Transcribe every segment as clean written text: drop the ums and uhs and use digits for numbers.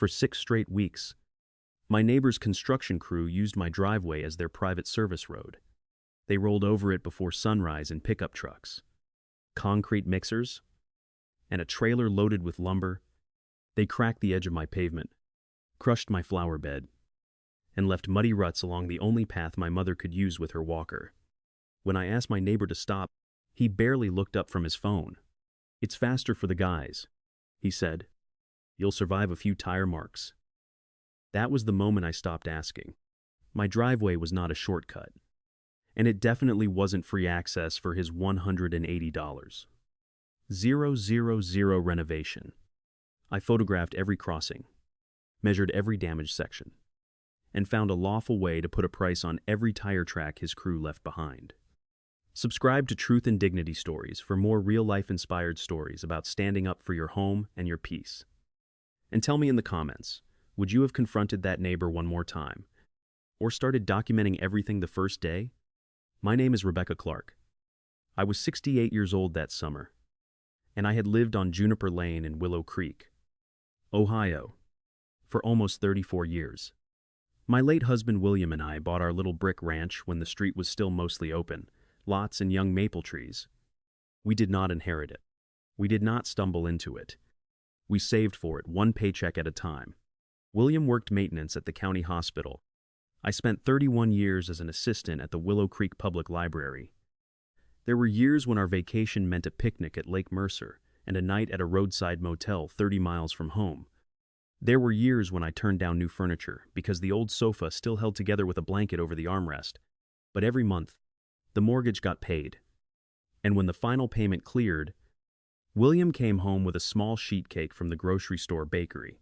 For 6 straight weeks, my neighbor's construction crew used my driveway as their private service road. They rolled over it before sunrise in pickup trucks, concrete mixers, and a trailer loaded with lumber. They cracked the edge of my pavement, crushed my flower bed, and left muddy ruts along the only path my mother could use with her walker. When I asked my neighbor to stop, he barely looked up from his phone. "It's faster for the guys," he said. "You'll survive a few tire marks." That was the moment I stopped asking. My driveway was not a shortcut, and it definitely wasn't free access for his $180. 000 renovation. I photographed every crossing, measured every damaged section, and found a lawful way to put a price on every tire track his crew left behind. Subscribe to Truth and Dignity Stories for more real-life inspired stories about standing up for your home and your peace. And tell me in the comments, would you have confronted that neighbor one more time? Or started documenting everything the first day? My name is Rebecca Clark. I was 68 years old that summer, and I had lived on Juniper Lane in Willow Creek, Ohio, for almost 34 years. My late husband William and I bought our little brick ranch when the street was still mostly open, lots and young maple trees. We did not inherit it. We did not stumble into it. We saved for it, one paycheck at a time. William worked maintenance at the county hospital. I spent 31 years as an assistant at the Willow Creek Public Library. There were years when our vacation meant a picnic at Lake Mercer and a night at a roadside motel 30 miles from home. There were years when I turned down new furniture because the old sofa still held together with a blanket over the armrest. But every month, the mortgage got paid. And when the final payment cleared, William came home with a small sheet cake from the grocery store bakery.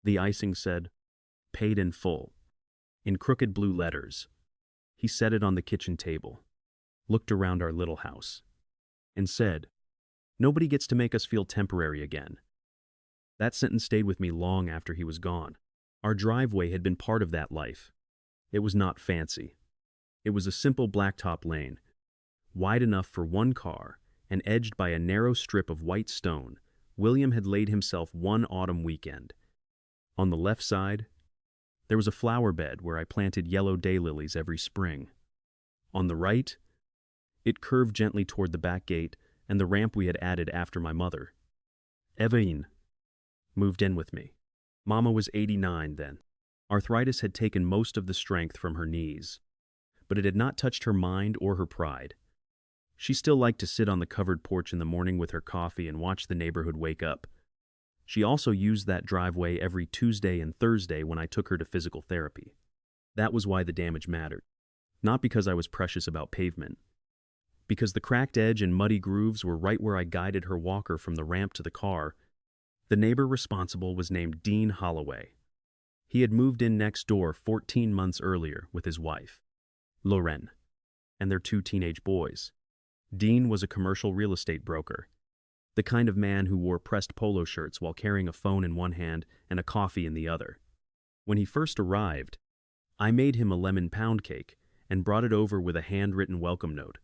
The icing said, "Paid in full," in crooked blue letters. He set it on the kitchen table, looked around our little house, and said, "Nobody gets to make us feel temporary again." That sentence stayed with me long after he was gone. Our driveway had been part of that life. It was not fancy. It was a simple blacktop lane, wide enough for one car and edged by a narrow strip of white stone. William had laid himself one autumn weekend. On the left side, there was a flower bed where I planted yellow daylilies every spring. On the right, it curved gently toward the back gate and the ramp we had added after my mother, Evelyn, moved in with me. Mama was 89 then. Arthritis had taken most of the strength from her knees, but it had not touched her mind or her pride. She still liked to sit on the covered porch in the morning with her coffee and watch the neighborhood wake up. She also used that driveway every Tuesday and Thursday when I took her to physical therapy. That was why the damage mattered. Not because I was precious about pavement. Because the cracked edge and muddy grooves were right where I guided her walker from the ramp to the car. The neighbor responsible was named Dean Holloway. He had moved in next door 14 months earlier with his wife, Lauren, and their 2 teenage boys. Dean was a commercial real estate broker, the kind of man who wore pressed polo shirts while carrying a phone in one hand and a coffee in the other. When he first arrived, I made him a lemon pound cake and brought it over with a handwritten welcome note.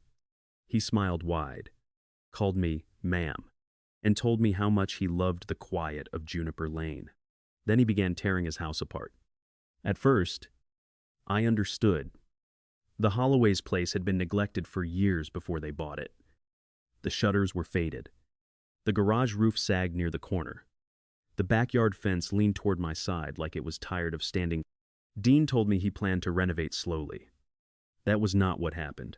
He smiled wide, called me ma'am, and told me how much he loved the quiet of Juniper Lane. Then he began tearing his house apart. At first, I understood. The Holloway's place had been neglected for years before they bought it. The shutters were faded. The garage roof sagged near the corner. The backyard fence leaned toward my side like it was tired of standing. Dean told me he planned to renovate slowly. That was not what happened.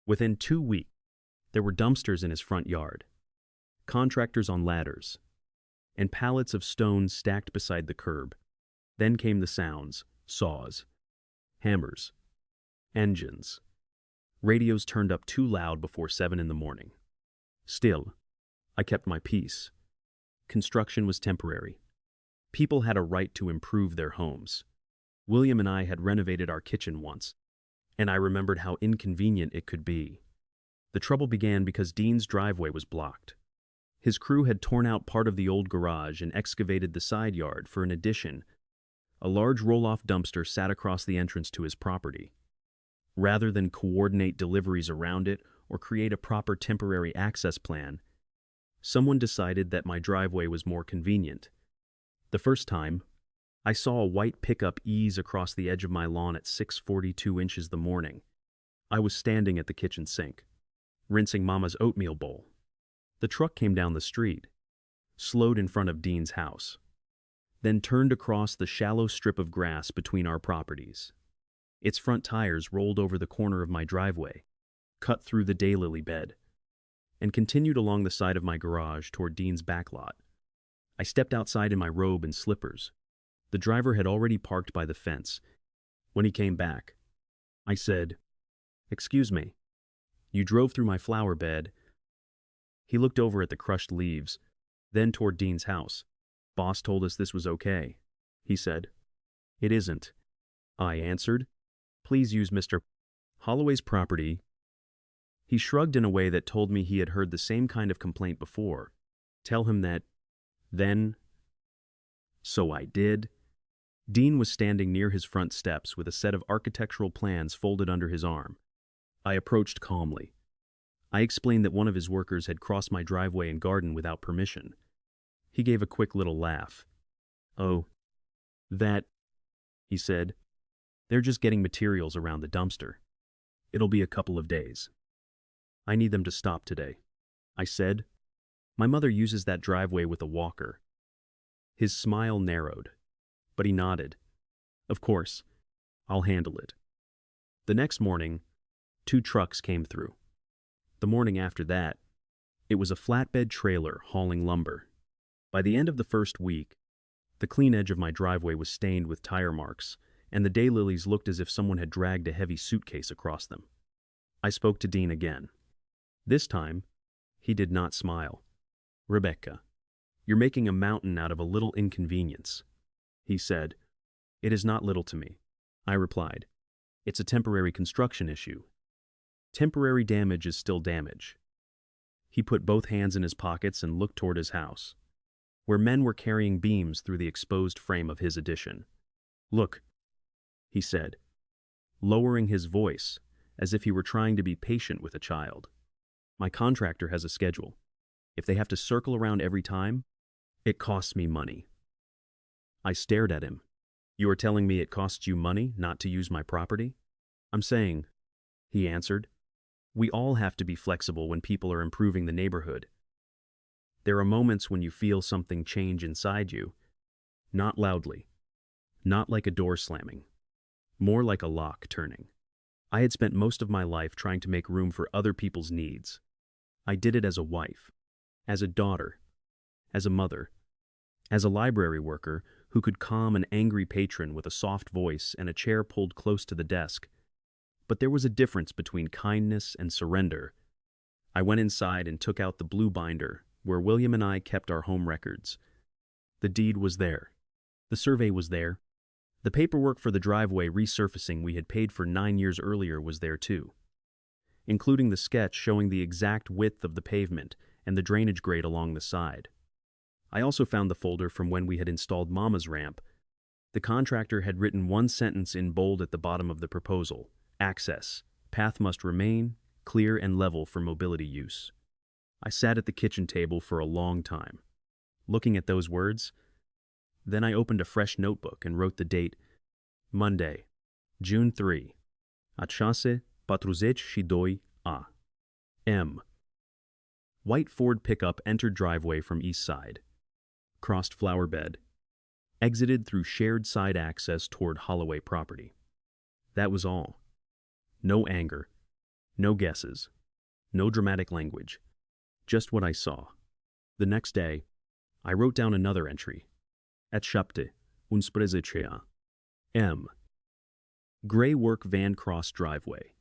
Within 2 weeks, there were dumpsters in his front yard, contractors on ladders, and pallets of stone stacked beside the curb. Then came the sounds: saws, hammers, engines. Radios turned up too loud before 7 in the morning. Still, I kept my peace. Construction was temporary. People had a right to improve their homes. William and I had renovated our kitchen once, and I remembered how inconvenient it could be. The trouble began because Dean's driveway was blocked. His crew had torn out part of the old garage and excavated the side yard for an addition. A large roll-off dumpster sat across the entrance to his property. Rather than coordinate deliveries around it or create a proper temporary access plan, someone decided that my driveway was more convenient. The first time, I saw a white pickup ease across the edge of my lawn at 6:42 inches the morning. I was standing at the kitchen sink, rinsing Mama's oatmeal bowl. The truck came down the street, slowed in front of Dean's house, then turned across the shallow strip of grass between our properties. Its front tires rolled over the corner of my driveway, cut through the daylily bed, and continued along the side of my garage toward Dean's back lot. I stepped outside in my robe and slippers. The driver had already parked by the fence. When he came back, I said, "Excuse me, you drove through my flower bed." He looked over at the crushed leaves, then toward Dean's house. "Boss told us this was okay," he said. "It isn't," I answered. "Please use Mr. Holloway's property." He shrugged in a way that told me he had heard the same kind of complaint before. Tell him that, then. So I did. Dean was standing near his front steps with a set of architectural plans folded under his arm. I approached calmly. I explained that one of his workers had crossed my driveway and garden without permission. He gave a quick little laugh. "Oh, that," he said. "They're just getting materials around the dumpster. It'll be a couple of days. I need them to stop today," I said. "My mother uses that driveway with a walker." His smile narrowed, but he nodded. "Of course, I'll handle it." The next morning, 2 trucks came through. The morning after that, it was a flatbed trailer hauling lumber. By the end of the first week, the clean edge of my driveway was stained with tire marks, and the daylilies looked as if someone had dragged a heavy suitcase across them. I spoke to Dean again. This time, he did not smile. "Rebecca, you're making a mountain out of a little inconvenience," he said. "It is not little to me," I replied. "It's a temporary construction issue. Temporary damage is still damage." He put both hands in his pockets and looked toward his house, where men were carrying beams through the exposed frame of his addition. "Look," he said, lowering his voice as if he were trying to be patient with a child. "My contractor has a schedule. If they have to circle around every time, it costs me money." I stared at him. "You are telling me it costs you money not to use my property?" "I'm saying," he answered, "we all have to be flexible when people are improving the neighborhood. There are moments when you feel something change inside you, not loudly, not like a door slamming, more like a lock turning. I had spent most of my life trying to make room for other people's needs. I did it as a wife, as a daughter, as a mother, as a library worker who could calm an angry patron with a soft voice and a chair pulled close to the desk. But there was a difference between kindness and surrender. I went inside and took out the blue binder where William and I kept our home records. The deed was there. The survey was there. The paperwork for the driveway resurfacing we had paid for 9 years earlier was there too, including the sketch showing the exact width of the pavement and the drainage grate along the side. I also found the folder from when we had installed Mama's ramp. The contractor had written one sentence in bold at the bottom of the proposal: "Access. Path must remain clear and level for mobility use." I sat at the kitchen table for a long time, looking at those words. Then I opened a fresh notebook and wrote the date: Monday, June 3, at 6:42 a.m. White Ford pickup entered driveway from east side, crossed flower bed, exited through shared side access toward Holloway property. That was all. No anger, no guesses, no dramatic language, just what I saw. The next day, I wrote down another entry: at 7:11 a.m. Gray work van cross driveway.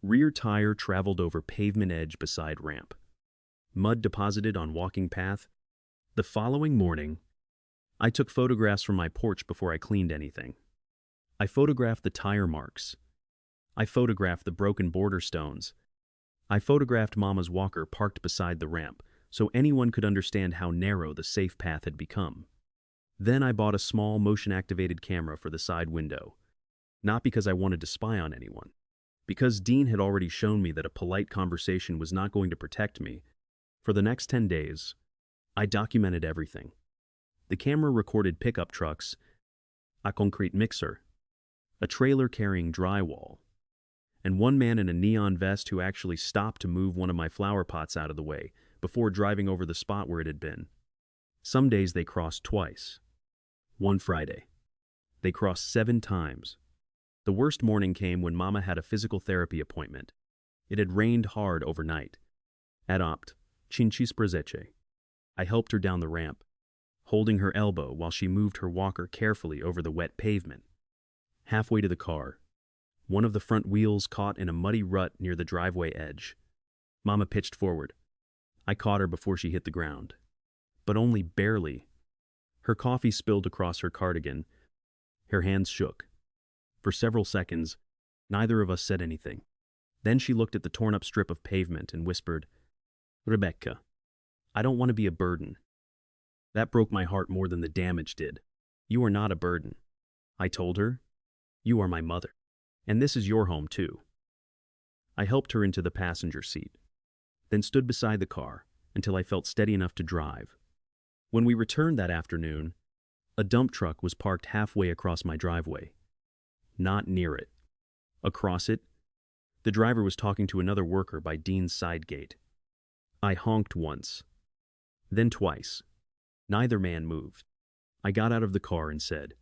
Rear tire traveled over pavement edge beside ramp. Mud deposited on walking path. The following morning, I took photographs from my porch before I cleaned anything. I photographed the tire marks. I photographed the broken border stones. I photographed Mama's walker parked beside the ramp so anyone could understand how narrow the safe path had become. Then I bought a small motion-activated camera for the side window, not because I wanted to spy on anyone, because Dean had already shown me that a polite conversation was not going to protect me. For the next 10 days, I documented everything. The camera recorded pickup trucks, a concrete mixer, a trailer carrying drywall, and one man in a neon vest who actually stopped to move one of my flower pots out of the way before driving over the spot where it had been. Some days they crossed twice. One Friday, they crossed 7 times. The worst morning came when Mama had a physical therapy appointment. It had rained hard overnight. Adopt, cinci sprezece. I helped her down the ramp, holding her elbow while she moved her walker carefully over the wet pavement. Halfway to the car, one of the front wheels caught in a muddy rut near the driveway edge. Mama pitched forward. I caught her before she hit the ground, but only barely. Her coffee spilled across her cardigan. Her hands shook. For several seconds, neither of us said anything. Then she looked at the torn-up strip of pavement and whispered, "Rebecca, I don't want to be a burden." That broke my heart more than the damage did. "You are not a burden," I told her. "You are my mother. And this is your home, too." I helped her into the passenger seat, then stood beside the car until I felt steady enough to drive. When we returned that afternoon, a dump truck was parked halfway across my driveway. Not near it. Across it, the driver was talking to another worker by Dean's side gate. I honked once, then twice. Neither man moved. I got out of the car and said,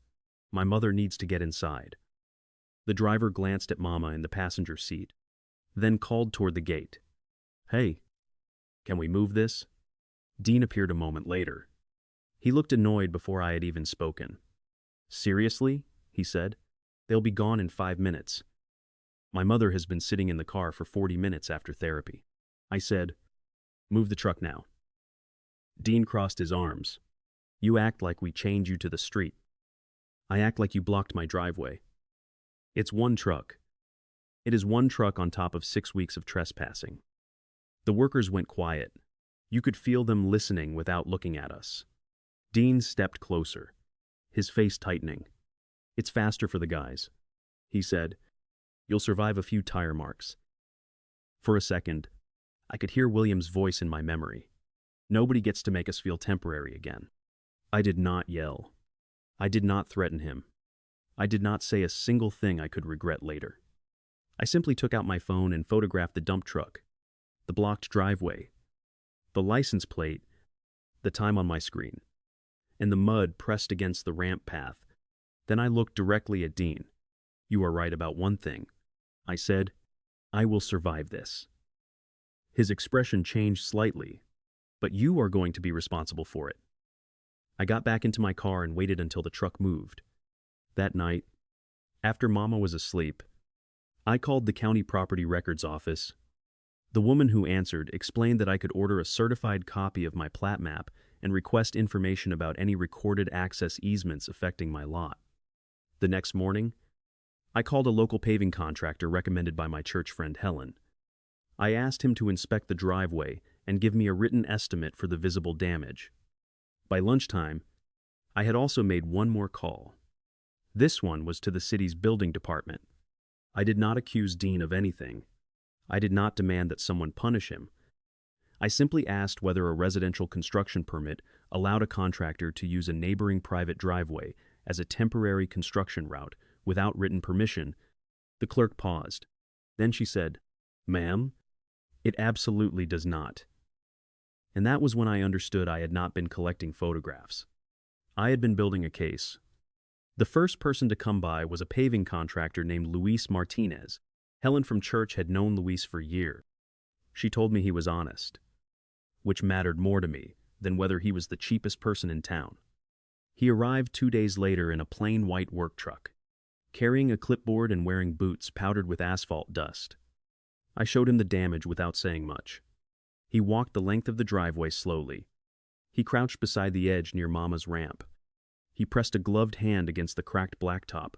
"My mother needs to get inside." The driver glanced at Mama in the passenger seat, then called toward the gate. "Hey, can we move this?" Dean appeared a moment later. He looked annoyed before I had even spoken. "Seriously?" he said. "They'll be gone in 5 minutes. My mother has been sitting in the car for 40 minutes after therapy." I said, "Move the truck now." Dean crossed his arms. "You act like we chained you to the street. I act like you blocked my driveway. It's one truck. It is one truck on top of 6 weeks of trespassing." The workers went quiet. You could feel them listening without looking at us. Dean stepped closer, his face tightening. "It's faster for the guys," he said. "You'll survive a few tire marks." For a second, I could hear William's voice in my memory. "Nobody gets to make us feel temporary again." I did not yell. I did not threaten him. I did not say a single thing I could regret later. I simply took out my phone and photographed the dump truck, the blocked driveway, the license plate, the time on my screen, and the mud pressed against the ramp path. Then I looked directly at Dean. "You are right about one thing," I said. "I will survive this." His expression changed slightly. "But you are going to be responsible for it." I got back into my car and waited until the truck moved. That night, after Mama was asleep, I called the county property records office. The woman who answered explained that I could order a certified copy of my plat map and request information about any recorded access easements affecting my lot. The next morning, I called a local paving contractor recommended by my church friend Helen. I asked him to inspect the driveway and give me a written estimate for the visible damage. By lunchtime, I had also made one more call. This one was to the city's building department. I did not accuse Dean of anything. I did not demand that someone punish him. I simply asked whether a residential construction permit allowed a contractor to use a neighboring private driveway as a temporary construction route without written permission. The clerk paused. Then she said, "Ma'am, it absolutely does not." And that was when I understood I had not been collecting photographs. I had been building a case. The first person to come by was a paving contractor named Luis Martinez. Helen from church had known Luis for years. She told me he was honest, which mattered more to me than whether he was the cheapest person in town. He arrived 2 days later in a plain white work truck, carrying a clipboard and wearing boots powdered with asphalt dust. I showed him the damage without saying much. He walked the length of the driveway slowly. He crouched beside the edge near Mama's ramp. He pressed a gloved hand against the cracked blacktop,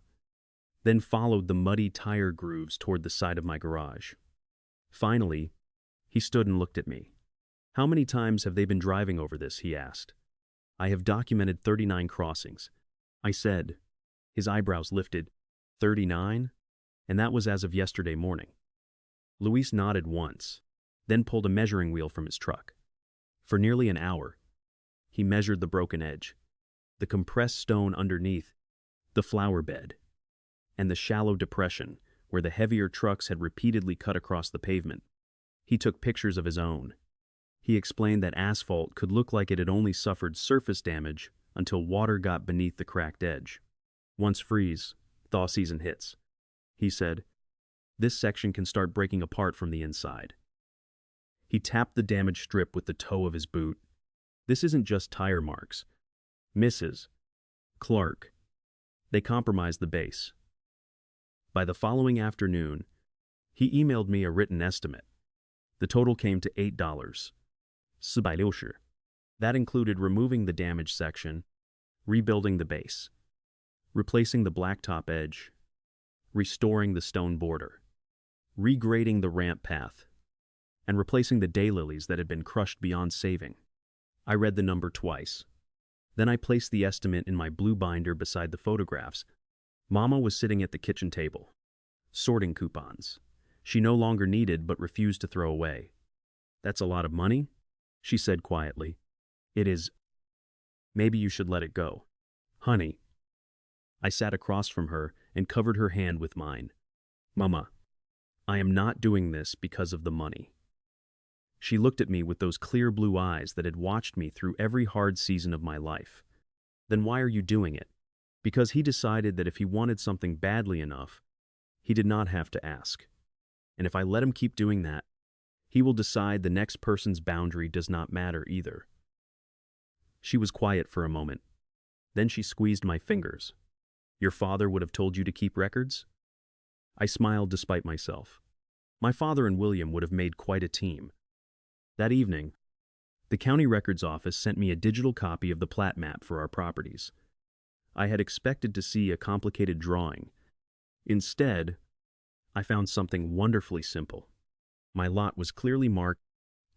then followed the muddy tire grooves toward the side of my garage. Finally, he stood and looked at me. "How many times have they been driving over this?" he asked. "I have documented 39 crossings." I said. His eyebrows lifted. 39? And that was as of yesterday morning. Luis nodded once, then pulled a measuring wheel from his truck. For nearly an hour, he measured the broken edge, the compressed stone underneath, the flower bed, and the shallow depression where the heavier trucks had repeatedly cut across the pavement. He took pictures of his own. He explained that asphalt could look like it had only suffered surface damage until water got beneath the cracked edge. Once freeze, thaw season hits, he said, this section can start breaking apart from the inside. He tapped the damaged strip with the toe of his boot. This isn't just tire marks. Mrs. Clark. They compromised the base. By the following afternoon, he emailed me a written estimate. The total came to $8. That included removing the damaged section, rebuilding the base, replacing the blacktop edge, restoring the stone border, regrading the ramp path, and replacing the daylilies that had been crushed beyond saving. I read the number twice. Then I placed the estimate in my blue binder beside the photographs. Mama was sitting at the kitchen table, sorting coupons. She no longer needed but refused to throw away. That's a lot of money, she said quietly. It is. Maybe you should let it go. Honey. I sat across from her and covered her hand with mine. Mama, I am not doing this because of the money. She looked at me with those clear blue eyes that had watched me through every hard season of my life. Then why are you doing it? Because he decided that if he wanted something badly enough, he did not have to ask. And if I let him keep doing that, he will decide the next person's boundary does not matter either. She was quiet for a moment. Then she squeezed my fingers. Your father would have told you to keep records? I smiled despite myself. My father and William would have made quite a team. That evening, the county records office sent me a digital copy of the plat map for our properties. I had expected to see a complicated drawing. Instead, I found something wonderfully simple. My lot was clearly marked.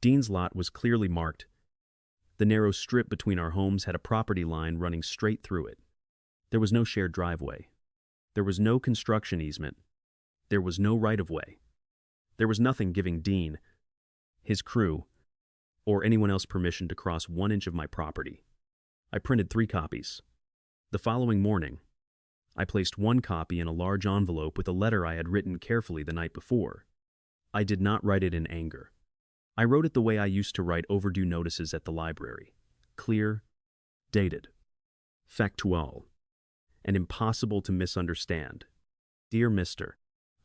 Dean's lot was clearly marked. The narrow strip between our homes had a property line running straight through it. There was no shared driveway. There was no construction easement. There was no right-of-way. There was nothing giving Dean, his crew, or anyone else permission to cross 1 inch of my property. I printed 3 copies. The following morning, I placed 1 copy in a large envelope with a letter I had written carefully the night before. I did not write it in anger. I wrote it the way I used to write overdue notices at the library. Clear, dated, factual, and impossible to misunderstand. Dear Mr.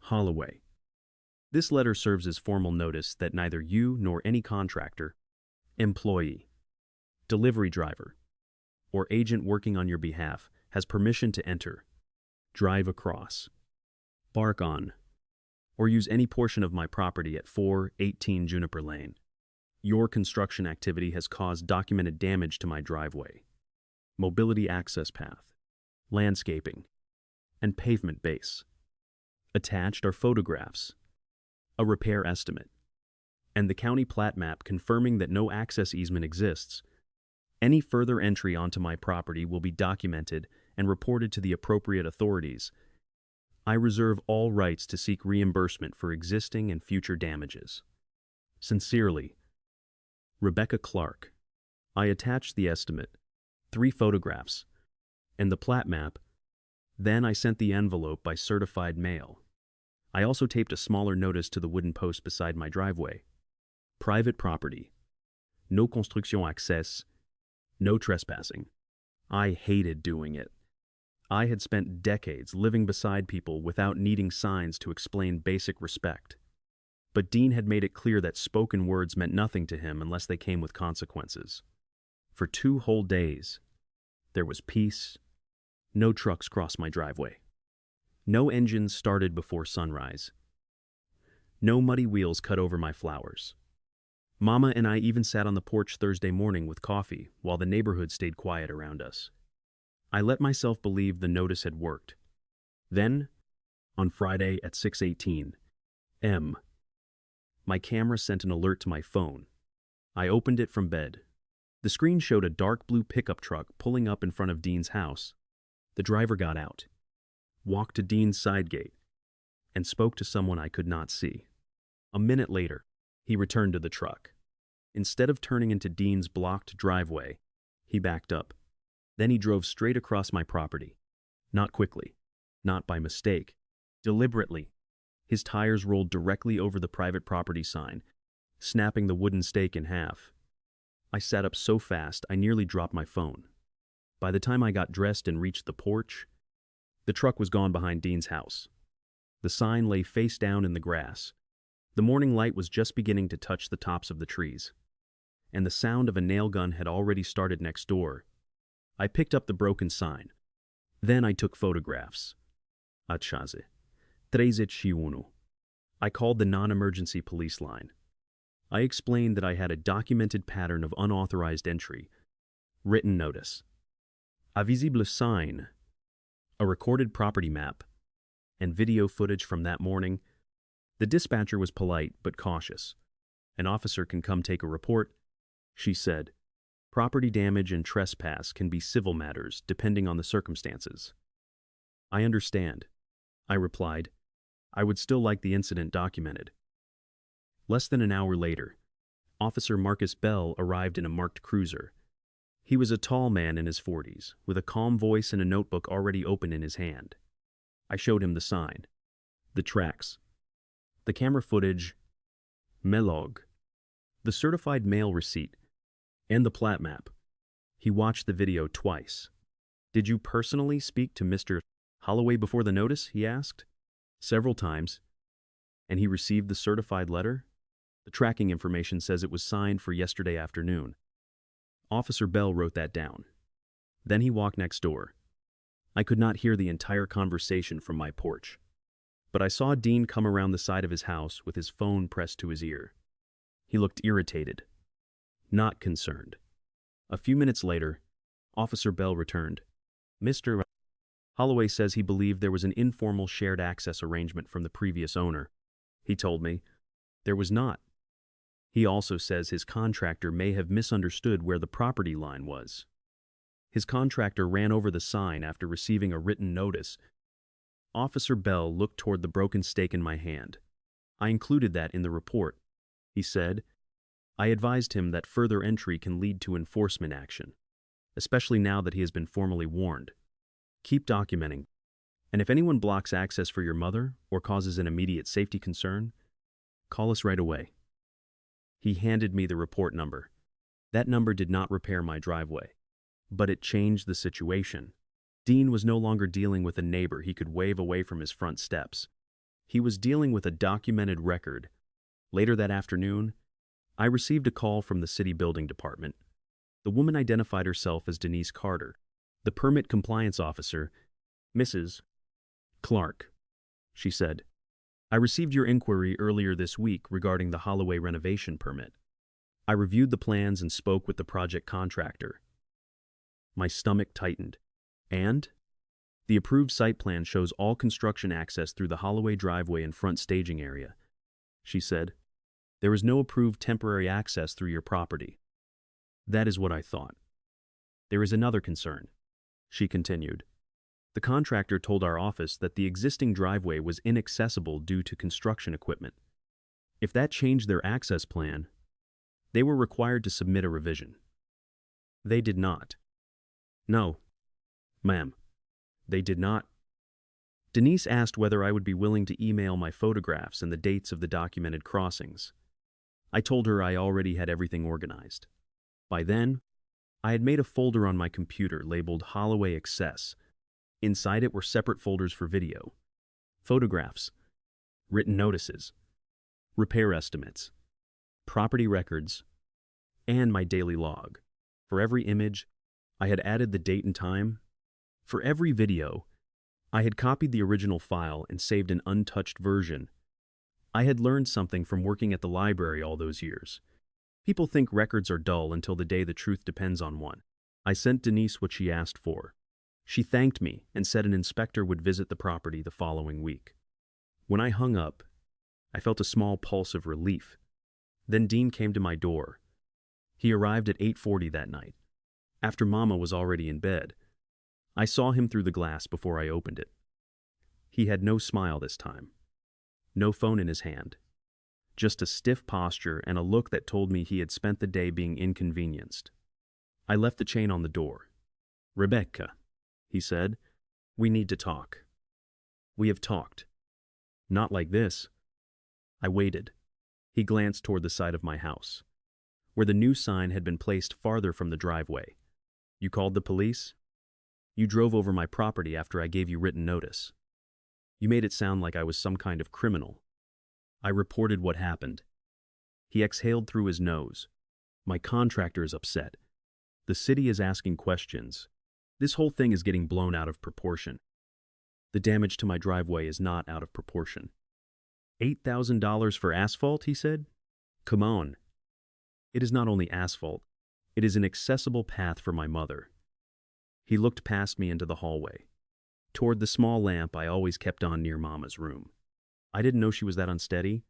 Holloway, this letter serves as formal notice that neither you nor any contractor, employee, delivery driver, or agent working on your behalf has permission to enter, drive across, bark on, or use any portion of my property at 418 Juniper Lane. Your construction activity has caused documented damage to my driveway, mobility access path, landscaping, and pavement base. Attached are photographs, a repair estimate, and the county plat map confirming that no access easement exists. Any further entry onto my property will be documented and reported to the appropriate authorities. I reserve all rights to seek reimbursement for existing and future damages. Sincerely, Rebecca Clark. I attached the estimate, 3 photographs, and the plat map. Then I sent the envelope by certified mail. I also taped a smaller notice to the wooden post beside my driveway. Private property. No construction access. No trespassing. I hated doing it. I had spent decades living beside people without needing signs to explain basic respect. But Dean had made it clear that spoken words meant nothing to him unless they came with consequences. For 2 whole days, there was peace. No trucks crossed my driveway. No engines started before sunrise. No muddy wheels cut over my flowers. Mama and I even sat on the porch Thursday morning with coffee while the neighborhood stayed quiet around us. I let myself believe the notice had worked. Then, on Friday at 6:18 m, my camera sent an alert to my phone. I opened it from bed. The screen showed a dark blue pickup truck pulling up in front of Dean's house. The driver got out, walked to Dean's side gate, and spoke to someone I could not see. A minute later, he returned to the truck. Instead of turning into Dean's blocked driveway, he backed up. Then he drove straight across my property. Not quickly, not by mistake, deliberately. His tires rolled directly over the private property sign, snapping the wooden stake in half. I sat up so fast I nearly dropped my phone. By the time I got dressed and reached the porch, the truck was gone behind Dean's house. The sign lay face down in the grass. The morning light was just beginning to touch the tops of the trees, and the sound of a nail gun had already started next door. I picked up the broken sign. Then I took photographs. Atchaze. 31. I called the non-emergency police line. I explained that I had a documented pattern of unauthorized entry, written notice, a visible sign, a recorded property map, and video footage from that morning. The dispatcher was polite but cautious. An officer can come take a report, she said. Property damage and trespass can be civil matters depending on the circumstances. I understand, I replied. I would still like the incident documented. Less than an hour later, Officer Marcus Bell arrived in a marked cruiser. He was a tall man in his 40s, with a calm voice and a notebook already open in his hand. I showed him the sign, the tracks, the camera footage, Melog, the certified mail receipt, and the plat map. He watched the video twice. Did you personally speak to Mr. Holloway before the notice? He asked. Several times. And he received the certified letter? The tracking information says it was signed for yesterday afternoon. Officer Bell wrote that down. Then he walked next door. I could not hear the entire conversation from my porch, but I saw Dean come around the side of his house with his phone pressed to his ear. He looked irritated, not concerned. A few minutes later, Officer Bell returned. Mr. Holloway says he believed there was an informal shared access arrangement from the previous owner. He told me there was not. He also says his contractor may have misunderstood where the property line was. His contractor ran over the sign after receiving a written notice. Officer Bell looked toward the broken stake in my hand. I included that in the report. He said, I advised him that further entry can lead to enforcement action, especially now that he has been formally warned. Keep documenting, and if anyone blocks access for your mother or causes an immediate safety concern, call us right away. He handed me the report number. That number did not repair my driveway, but it changed the situation. Dean was no longer dealing with a neighbor he could wave away from his front steps. He was dealing with a documented record. Later that afternoon, I received a call from the city building department. The woman identified herself as Denise Carter, the permit compliance officer. Mrs. Clark, she said, I received your inquiry earlier this week regarding the Holloway renovation permit. I reviewed the plans and spoke with the project contractor. My stomach tightened. And? The approved site plan shows all construction access through the Holloway driveway and front staging area, she said. There is no approved temporary access through your property. That is what I thought. There is another concern, she continued. The contractor told our office that the existing driveway was inaccessible due to construction equipment. If that changed their access plan, they were required to submit a revision. They did not. No, ma'am, they did not. Denise asked whether I would be willing to email my photographs and the dates of the documented crossings. I told her I already had everything organized. By then, I had made a folder on my computer labeled Holloway Access. Inside it were separate folders for video, photographs, written notices, repair estimates, property records, and my daily log. For every image, I had added the date and time. For every video, I had copied the original file and saved an untouched version. I had learned something from working at the library all those years. People think records are dull until the day the truth depends on one. I sent Denise what she asked for. She thanked me and said an inspector would visit the property the following week. When I hung up, I felt a small pulse of relief. Then Dean came to my door. He arrived at 8:40 that night, after Mama was already in bed. I saw him through the glass before I opened it. He had no smile this time, no phone in his hand, just a stiff posture and a look that told me he had spent the day being inconvenienced. I left the chain on the door. Rebecca, he said, We need to talk. We have talked. Not like this. I waited. He glanced toward the side of my house, where the new sign had been placed farther from the driveway. You called the police? You drove over my property after I gave you written notice. You made it sound like I was some kind of criminal. I reported what happened. He exhaled through his nose. My contractor is upset. The city is asking questions. This whole thing is getting blown out of proportion. The damage to my driveway is not out of proportion. $8,000 for asphalt, he said? Come on. It is not only asphalt. It is an accessible path for my mother. He looked past me into the hallway, toward the small lamp I always kept on near Mama's room. I didn't know she was that unsteady.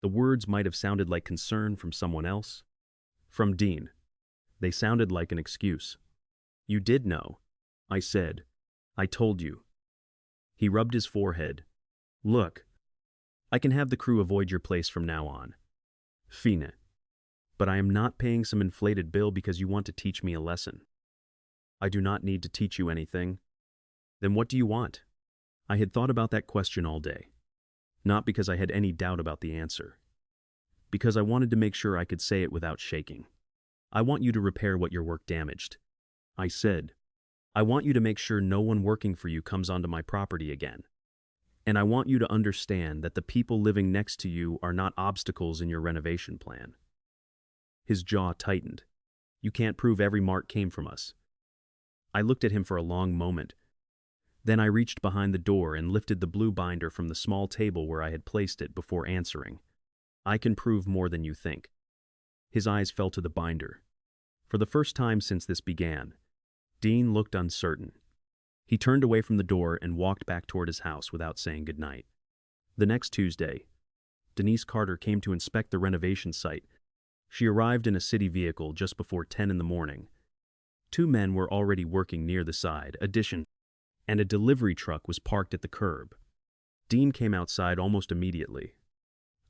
The words might have sounded like concern from someone else. From Dean. They sounded like an excuse. You did know. I said. I told you. He rubbed his forehead. Look, I can have the crew avoid your place from now on. Fine. But I am not paying some inflated bill because you want to teach me a lesson. I do not need to teach you anything. Then what do you want? I had thought about that question all day. Not because I had any doubt about the answer. Because I wanted to make sure I could say it without shaking. I want you to repair what your work damaged. I said, I want you to make sure no one working for you comes onto my property again. And I want you to understand that the people living next to you are not obstacles in your renovation plan. His jaw tightened. You can't prove every mark came from us. I looked at him for a long moment. Then I reached behind the door and lifted the blue binder from the small table where I had placed it before answering. I can prove more than you think. His eyes fell to the binder. For the first time since this began, Dean looked uncertain. He turned away from the door and walked back toward his house without saying goodnight. The next Tuesday, Denise Carter came to inspect the renovation site. She arrived in a city vehicle just before 10 in the morning. 2 men were already working near the side addition, and a delivery truck was parked at the curb. Dean came outside almost immediately.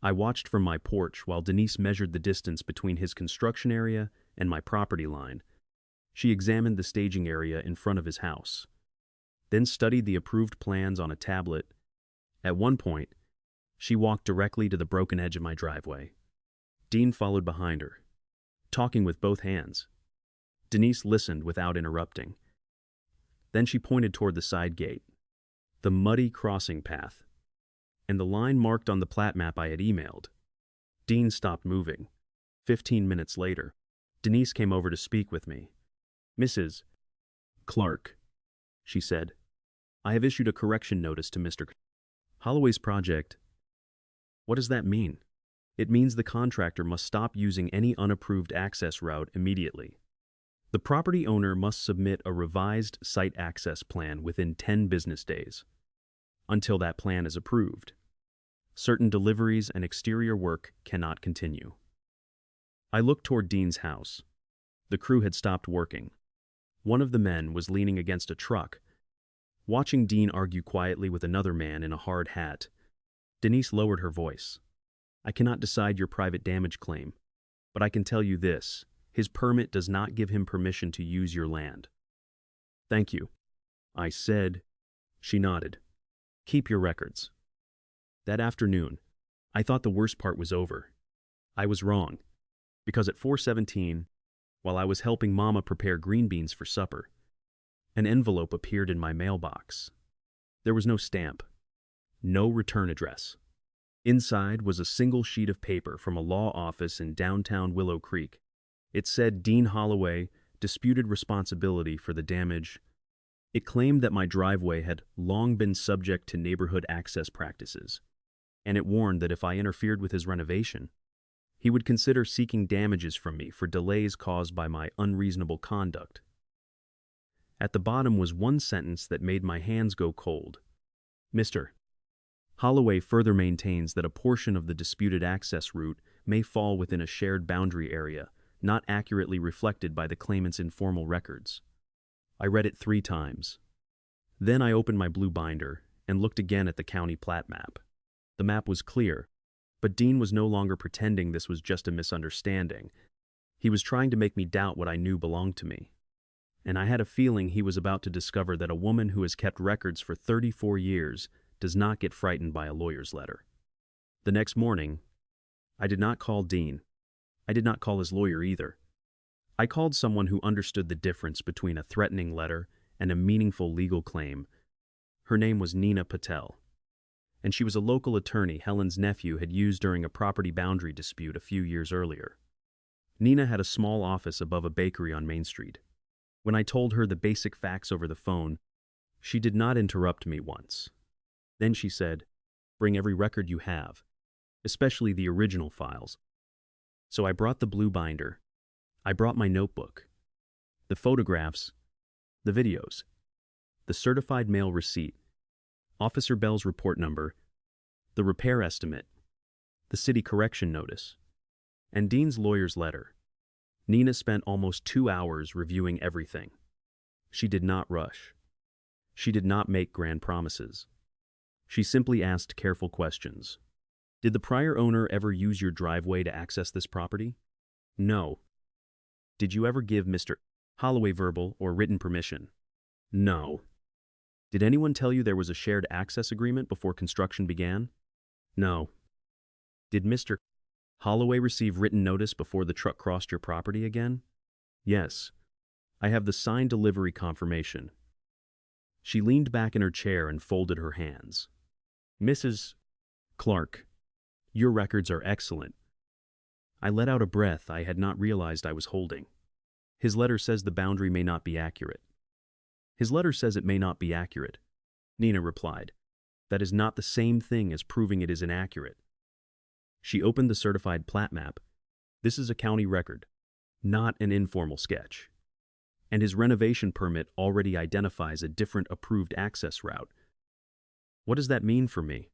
I watched from my porch while Denise measured the distance between his construction area and my property line. She examined the staging area in front of his house, then studied the approved plans on a tablet. At one point, she walked directly to the broken edge of my driveway. Dean followed behind her, talking with both hands. Denise listened without interrupting. Then she pointed toward the side gate, the muddy crossing path, and the line marked on the plat map I had emailed. Dean stopped moving. 15 minutes later, Denise came over to speak with me. Mrs. Clark, she said, I have issued a correction notice to Mr. Holloway's project. What does that mean? It means the contractor must stop using any unapproved access route immediately. The property owner must submit a revised site access plan within 10 business days. Until that plan is approved, certain deliveries and exterior work cannot continue. I looked toward Dean's house. The crew had stopped working. One of the men was leaning against a truck, watching Dean argue quietly with another man in a hard hat. Denise lowered her voice. I cannot decide your private damage claim, but I can tell you this. His permit does not give him permission to use your land. Thank you, I said. She nodded. Keep your records. That afternoon, I thought the worst part was over. I was wrong, because at 4:17, while I was helping Mama prepare green beans for supper, an envelope appeared in my mailbox. There was no stamp, no return address. Inside was a single sheet of paper from a law office in downtown Willow Creek. It said Dean Holloway disputed responsibility for the damage. It claimed that my driveway had long been subject to neighborhood access practices, and it warned that if I interfered with his renovation, he would consider seeking damages from me for delays caused by my unreasonable conduct. At the bottom was one sentence that made my hands go cold. Mr. Holloway further maintains that a portion of the disputed access route may fall within a shared boundary area, not accurately reflected by the claimant's informal records. I read it 3 times. Then I opened my blue binder and looked again at the county plat map. The map was clear, but Dean was no longer pretending this was just a misunderstanding. He was trying to make me doubt what I knew belonged to me. and I had a feeling he was about to discover that a woman who has kept records for 34 years does not get frightened by a lawyer's letter. The next morning, I did not call Dean. I did not call his lawyer either. I called someone who understood the difference between a threatening letter and a meaningful legal claim. Her name was Nina Patel, and she was a local attorney Helen's nephew had used during a property boundary dispute a few years earlier. Nina had a small office above a bakery on Main Street. When I told her the basic facts over the phone, she did not interrupt me once. Then she said, "Bring every record you have, especially the original files." So I brought the blue binder. I brought my notebook, the photographs, the videos, the certified mail receipt, Officer Bell's report number, the repair estimate, the city correction notice, and Dean's lawyer's letter. Nina spent almost 2 hours reviewing everything. She did not rush. She did not make grand promises. She simply asked careful questions. Did the prior owner ever use your driveway to access this property? No. Did you ever give Mr. Holloway verbal or written permission? No. Did anyone tell you there was a shared access agreement before construction began? No. Did Mr. Holloway receive written notice before the truck crossed your property again? Yes. I have the signed delivery confirmation. She leaned back in her chair and folded her hands. Mrs. Clark, your records are excellent. I let out a breath I had not realized I was holding. His letter says the boundary may not be accurate. His letter says it may not be accurate, Nina replied. That is not the same thing as proving it is inaccurate. She opened the certified plat map. This is a county record, not an informal sketch. And his renovation permit already identifies a different approved access route. What does that mean for me?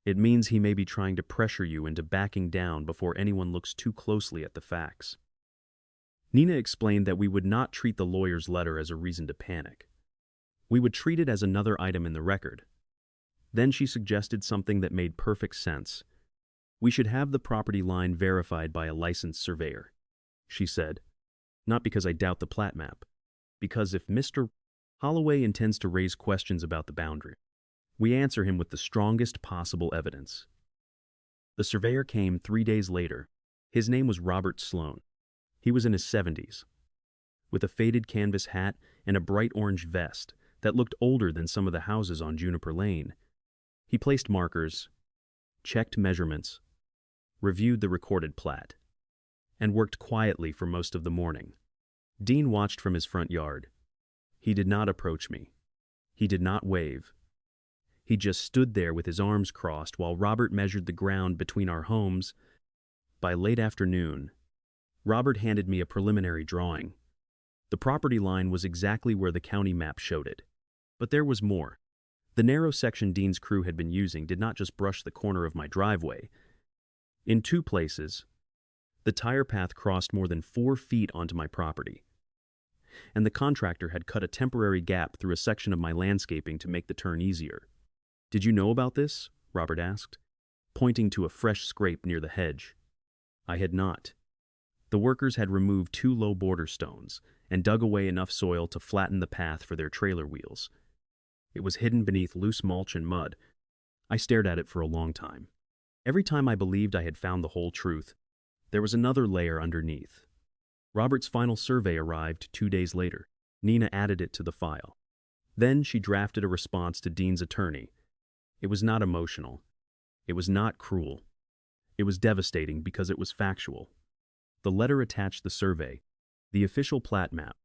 It means he may be trying to pressure you into backing down before anyone looks too closely at the facts. Nina explained that we would not treat the lawyer's letter as a reason to panic. We would treat it as another item in the record. Then she suggested something that made perfect sense. We should have the property line verified by a licensed surveyor, she said. Not because I doubt the plat map, because if Mr. Holloway intends to raise questions about the boundary, we answer him with the strongest possible evidence. The surveyor came 3 days later. His name was Robert Sloan. He was in his 70s, with a faded canvas hat and a bright orange vest that looked older than some of the houses on Juniper Lane. He placed markers, checked measurements, reviewed the recorded plat, and worked quietly for most of the morning. Dean watched from his front yard. He did not approach me. He did not wave. He just stood there with his arms crossed while Robert measured the ground between our homes. By late afternoon, Robert handed me a preliminary drawing. The property line was exactly where the county map showed it. But there was more. The narrow section Dean's crew had been using did not just brush the corner of my driveway. In 2 places, the tire path crossed more than 4 feet onto my property, and the contractor had cut a temporary gap through a section of my landscaping to make the turn easier. Did you know about this? Robert asked, pointing to a fresh scrape near the hedge. I had not. The workers had removed 2 low border stones and dug away enough soil to flatten the path for their trailer wheels. It was hidden beneath loose mulch and mud. I stared at it for a long time. Every time I believed I had found the whole truth, there was another layer underneath. Robert's final survey arrived 2 days later. Nina added it to the file. Then she drafted a response to Dean's attorney. It was not emotional. It was not cruel. It was devastating because it was factual. The letter attached the survey, the official plat map,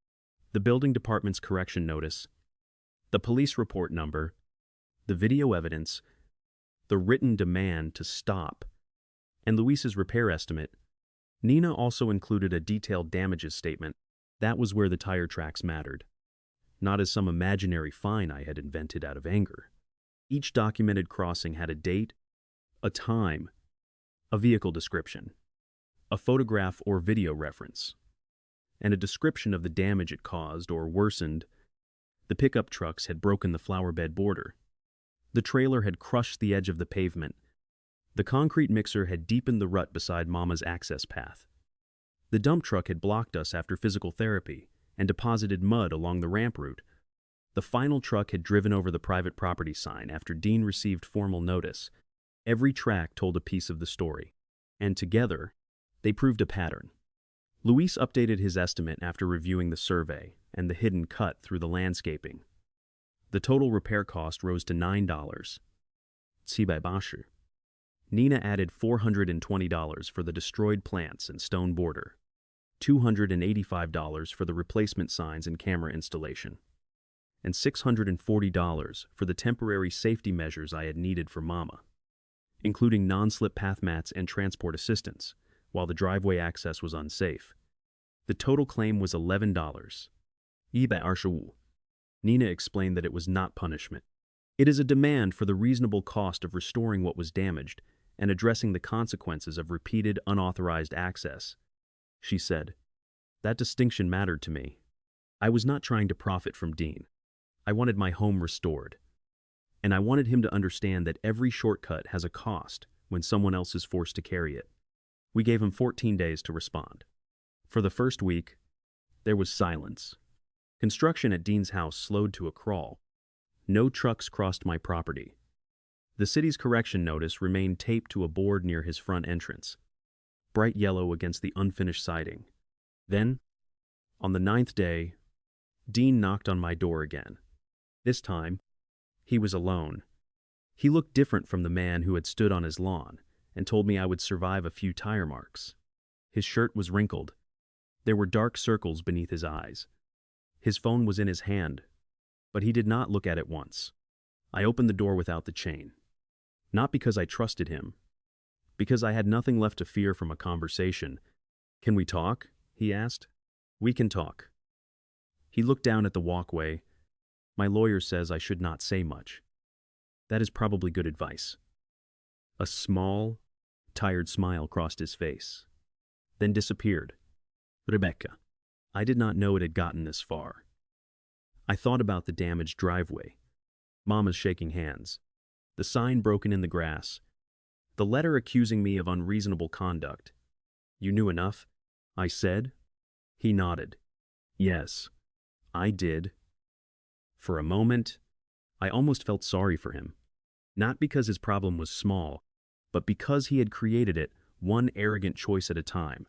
the building department's correction notice, the police report number, the video evidence, the written demand to stop, and Luis's repair estimate. Nina also included a detailed damages statement. That was where the tire tracks mattered, not as some imaginary fine I had invented out of anger. Each documented crossing had a date, a time, a vehicle description, a photograph or video reference, and a description of the damage it caused or worsened. The pickup trucks had broken the flower bed border. The trailer had crushed the edge of the pavement. The concrete mixer had deepened the rut beside Mama's access path. The dump truck had blocked us after physical therapy, and deposited mud along the ramp route. The final truck had driven over the private property sign after Dean received formal notice. Every track told a piece of the story, and together, they proved a pattern. Luis updated his estimate after reviewing the survey and the hidden cut through the landscaping. The total repair cost rose to $9. $700. Nina added $420 for the destroyed plants and stone border, $285 for the replacement signs and camera installation, and $640 for the temporary safety measures I had needed for Mama, including non-slip path mats and transport assistance, while the driveway access was unsafe. The total claim was $11. Nina explained that it was not punishment. It is a demand for the reasonable cost of restoring what was damaged and addressing the consequences of repeated unauthorized access, she said. That distinction mattered to me. I was not trying to profit from Dean. I wanted my home restored. And I wanted him to understand that every shortcut has a cost when someone else is forced to carry it. We gave him 14 days to respond. For the first week, there was silence. Construction at Dean's house slowed to a crawl. No trucks crossed my property. The city's correction notice remained taped to a board near his front entrance, bright yellow against the unfinished siding. Then, on the 9th day, Dean knocked on my door again. This time, he was alone. He looked different from the man who had stood on his lawn and told me I would survive a few tire marks. His shirt was wrinkled. There were dark circles beneath his eyes. His phone was in his hand, but he did not look at it once. I opened the door without the chain. Not because I trusted him, because I had nothing left to fear from a conversation. "Can we talk?" he asked. "We can talk." He looked down at the walkway. "My lawyer says I should not say much." That is probably good advice. A small, tired smile crossed his face, then disappeared. Rebecca. I did not know it had gotten this far. I thought about the damaged driveway, Mama's shaking hands, the sign broken in the grass, the letter accusing me of unreasonable conduct. "You knew enough?" I said. He nodded. "Yes, I did." For a moment, I almost felt sorry for him, not because his problem was small, but because he had created it one arrogant choice at a time,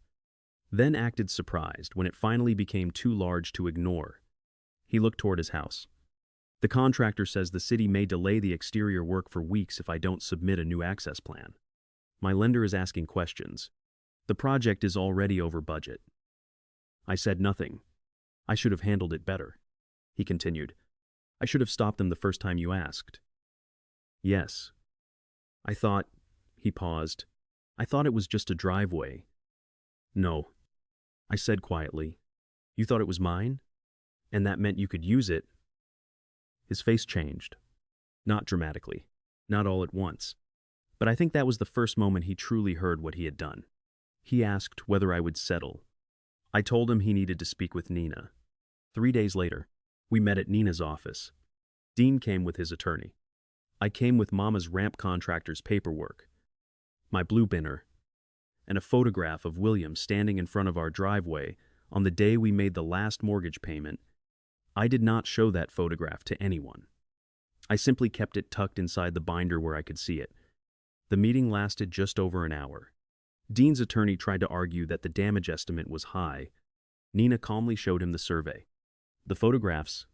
then acted surprised when it finally became too large to ignore. He looked toward his house. "The contractor says the city may delay the exterior work for weeks if I don't submit a new access plan. My lender is asking questions. The project is already over budget." I said nothing. "I should have handled it better," he continued. "I should have stopped them the first time you asked." "Yes. I thought," he paused, "I thought it was just a driveway." "No," I said quietly. "You thought it was mine? And that meant you could use it?" His face changed. Not dramatically, not all at once. But I think that was the first moment he truly heard what he had done. He asked whether I would settle. I told him he needed to speak with Nina. 3 days later, we met at Nina's office. Dean came with his attorney. I came with Mama's ramp contractor's paperwork, my blue binner, and a photograph of William standing in front of our driveway on the day we made the last mortgage payment. I did not show that photograph to anyone. I simply kept it tucked inside the binder where I could see it. The meeting lasted just over an hour. Dean's attorney tried to argue that the damage estimate was high. Nina calmly showed him the survey, the photographs,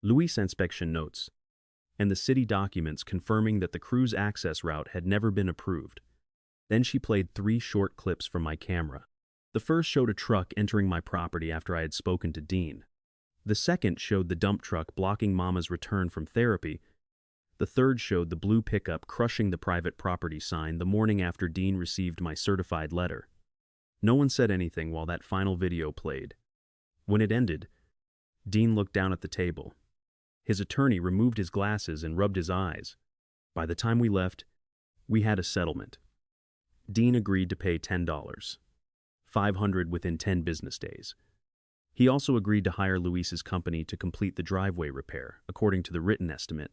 Luis' inspection notes, and the city documents confirming that the crew's access route had never been approved. Then she played 3 short clips from my camera. The first showed a truck entering my property after I had spoken to Dean. The second showed the dump truck blocking Mama's return from therapy. The third showed the blue pickup crushing the private property sign the morning after Dean received my certified letter. No one said anything while that final video played. When it ended, Dean looked down at the table. His attorney removed his glasses and rubbed his eyes. By the time we left, we had a settlement. Dean agreed to pay $10, $500 within 10 business days. He also agreed to hire Luis's company to complete the driveway repair, according to the written estimate,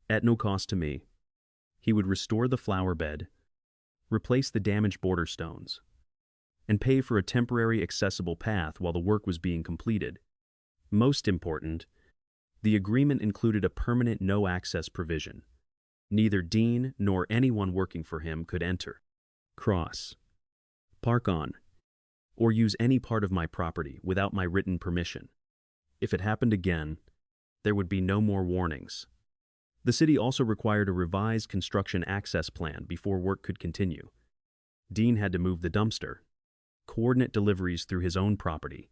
at no cost to me. He would restore the flower bed, replace the damaged border stones, and pay for a temporary accessible path while the work was being completed. Most important, the agreement included a permanent no-access provision. Neither Dean nor anyone working for him could enter, cross, park on, or use any part of my property without my written permission. If it happened again, there would be no more warnings. The city also required a revised construction access plan before work could continue. Dean had to move the dumpster, coordinate deliveries through his own property,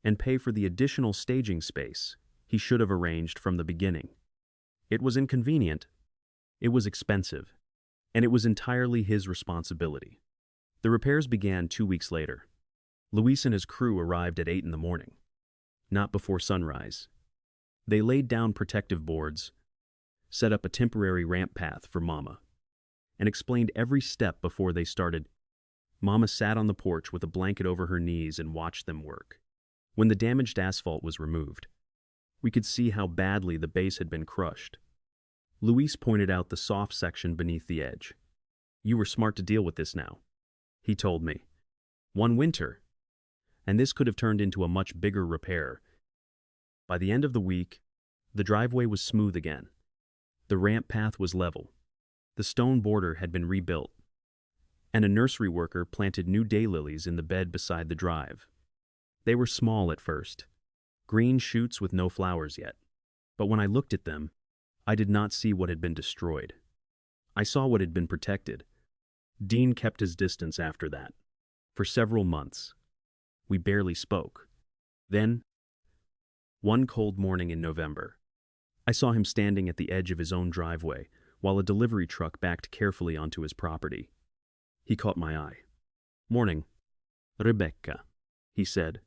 and pay for the additional staging space he should have arranged from the beginning. It was inconvenient, it was expensive, and it was entirely his responsibility. The repairs began 2 weeks later. Luis and his crew arrived at 8 in the morning, not before sunrise. They laid down protective boards, set up a temporary ramp path for Mama, and explained every step before they started. Mama sat on the porch with a blanket over her knees and watched them work. When the damaged asphalt was removed, we could see how badly the base had been crushed. Luis pointed out the soft section beneath the edge. "You were smart to deal with this now," he told me. "One winter, and this could have turned into a much bigger repair." By the end of the week, the driveway was smooth again. The ramp path was level. The stone border had been rebuilt, and a nursery worker planted new daylilies in the bed beside the drive. They were small at first, green shoots with no flowers yet. But when I looked at them, I did not see what had been destroyed. I saw what had been protected. Dean kept his distance after that. For several months, we barely spoke. Then, one cold morning in November, I saw him standing at the edge of his own driveway while a delivery truck backed carefully onto his property. He caught my eye. "Morning, Rebecca," he said.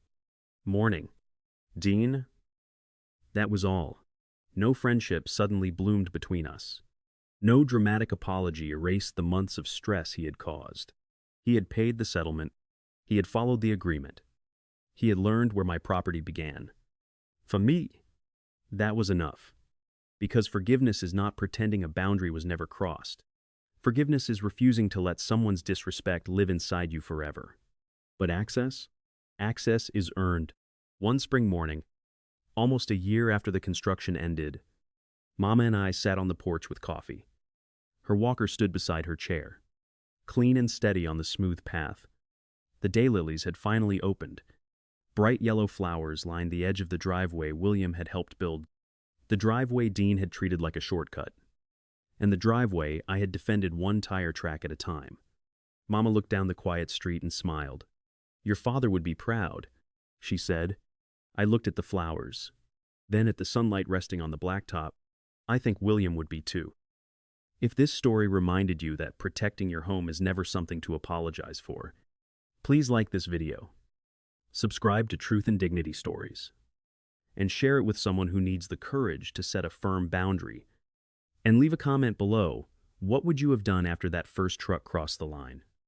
"Morning, Dean." That was all. No friendship suddenly bloomed between us. No dramatic apology erased the months of stress he had caused. He had paid the settlement. He had followed the agreement. He had learned where my property began. For me, that was enough. Because forgiveness is not pretending a boundary was never crossed. Forgiveness is refusing to let someone's disrespect live inside you forever. But access? Access is earned. One spring morning, almost a year after the construction ended, Mama and I sat on the porch with coffee. Her walker stood beside her chair, clean and steady on the smooth path. The daylilies had finally opened. Bright yellow flowers lined the edge of the driveway William had helped build. The driveway Dean had treated like a shortcut, and the driveway I had defended one tire track at a time. Mama looked down the quiet street and smiled. "Your father would be proud," she said. I looked at the flowers, then at the sunlight resting on the blacktop. "I think William would be too." If this story reminded you that protecting your home is never something to apologize for, please like this video, subscribe to Truth and Dignity Stories, and share it with someone who needs the courage to set a firm boundary. And leave a comment below. What would you have done after that first truck crossed the line?